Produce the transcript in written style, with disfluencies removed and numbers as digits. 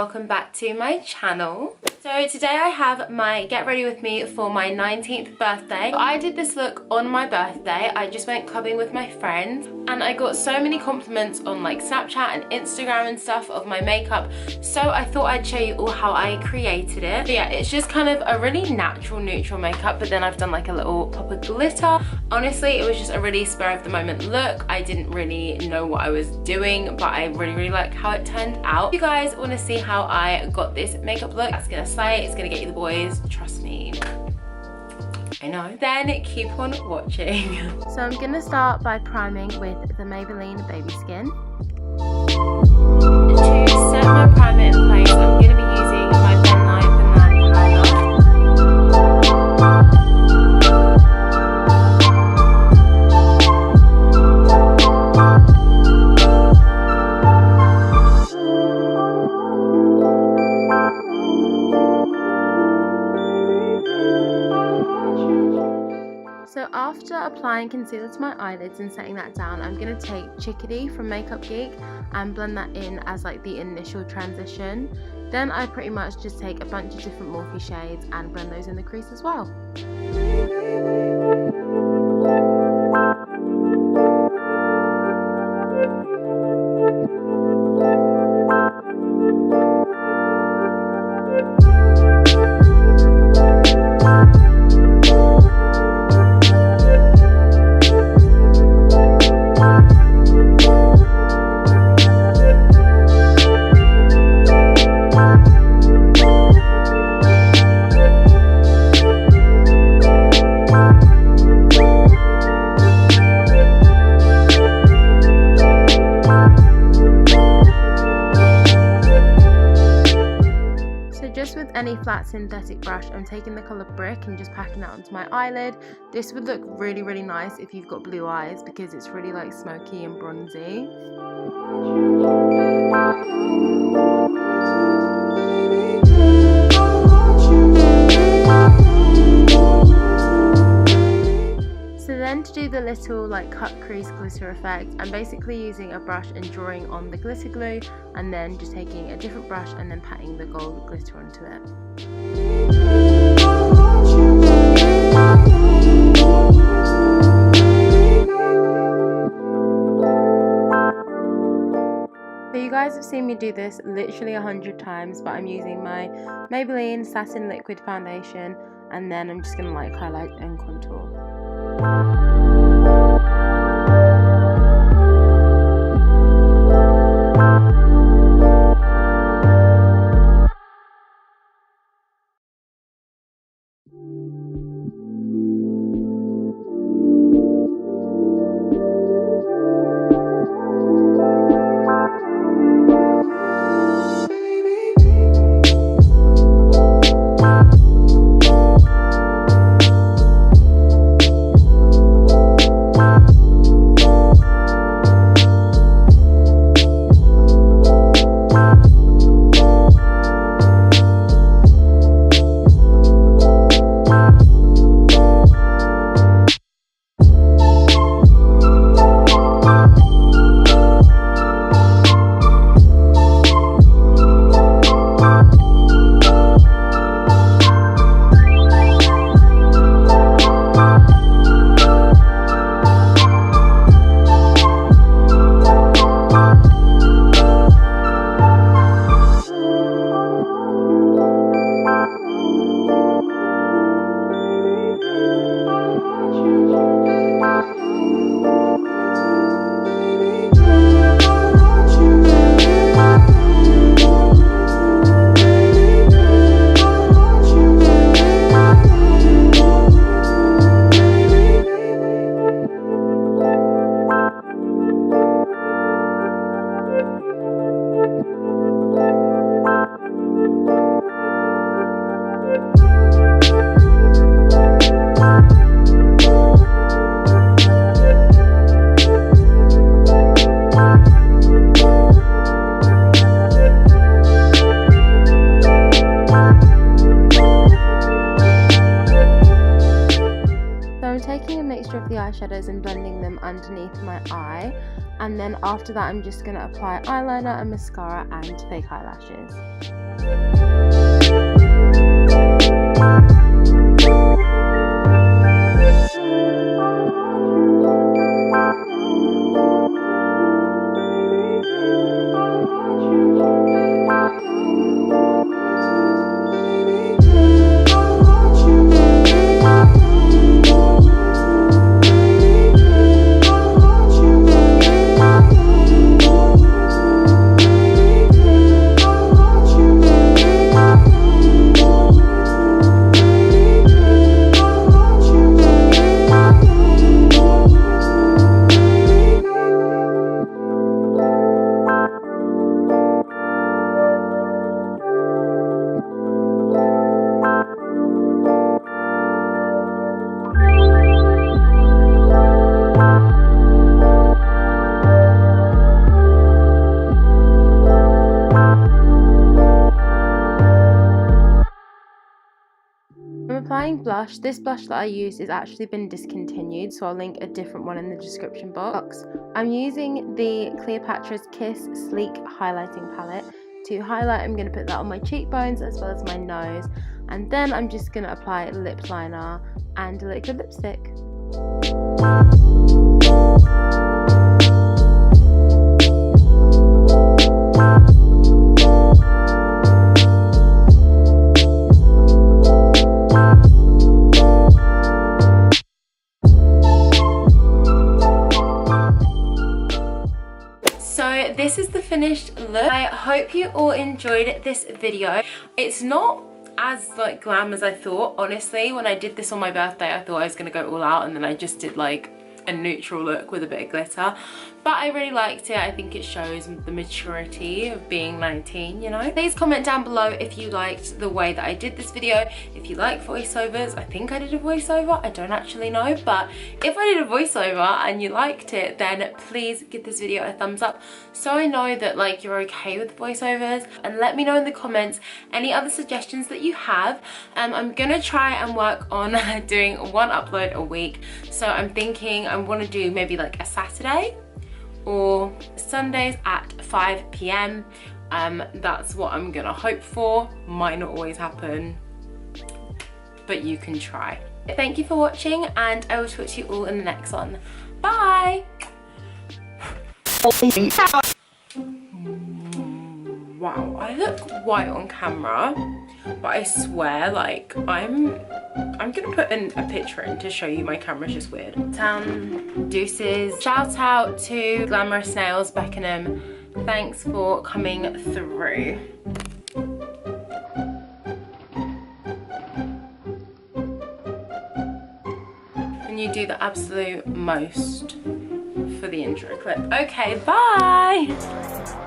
welcome back to my channel. So today I have my get ready with me for my 19th birthday. I did this look on my birthday. I just went clubbing with my friends and I got so many compliments on like Snapchat and Instagram and stuff of my makeup, so I thought I'd show you all how I created it. But yeah, it's just kind of a really natural neutral makeup, but then I've done like a little pop of glitter. Honestly, it was just a really spur of the moment look. I didn't really know what I was doing, but I really like how it turned out. If you guys want to see how I got this makeup look, that's gonna slay, it's gonna get you the boys, trust me. I know. Then keep on watching. So I'm gonna start by priming with the Maybelline Baby Skin. To set my primer in place, I'm gonna be using my Ben Nye Banana powder. So after applying concealer to my eyelids and setting that down, I'm going to take Chickadee from Makeup Geek and blend that in as like the initial transition. Then I pretty much just take a bunch of different Morphe shades and blend those in the crease as well. Any flat synthetic brush, I'm taking the colour Brick and just packing that onto my eyelid. This would look really nice if you've got blue eyes because it's really like smoky and bronzy. So then to do the little like cut crease glitter effect, I'm basically using a brush and drawing on the glitter glue and then just taking a different brush and then patting the gold glitter onto it. So you guys have seen me do this literally 100 times, but I'm using my Maybelline Satin Liquid Foundation and then I'm just going to like highlight and contour. eyeshadows and blending them underneath my eye. And then after that, I'm just going to apply eyeliner and mascara and fake eyelashes. I'm applying blush. This blush that I use has actually been discontinued, so I'll link a different one in the description box. I'm using the Cleopatra's Kiss Sleek Highlighting Palette to highlight. I'm going to put that on my cheekbones as well as my nose, and then I'm just going to apply lip liner and a liquid lipstick. This is the finished look. I hope you all enjoyed this video. It's not as like glam as I thought, honestly. When I did this on my birthday, I thought I was gonna go all out, and then I just did like a neutral look with a bit of glitter, but I really liked it. I think it shows the maturity of being 19, you know. Please comment down below if you liked the way that I did this video, if you like voiceovers. I think I did a voiceover, I don't actually know, but if I did a voiceover and you liked it, then please give this video a thumbs up so I know that like you're okay with voiceovers, and let me know in the comments any other suggestions that you have. I'm gonna try and work on doing one upload a week, so I'm thinking I want to do maybe like a Saturday or Sundays at 5 PM. That's what I'm gonna hope for. Might not always happen, but you can try. Thank you for watching, and I will talk to you all in the next one. Bye! Wow, I look white on camera, but I swear, like, I'm gonna put in a picture in to show you my camera's just weird. Deuces. Shout out to Glamorous Nails Beckenham. Thanks for coming through. And you do the absolute most for the intro clip. Okay, bye!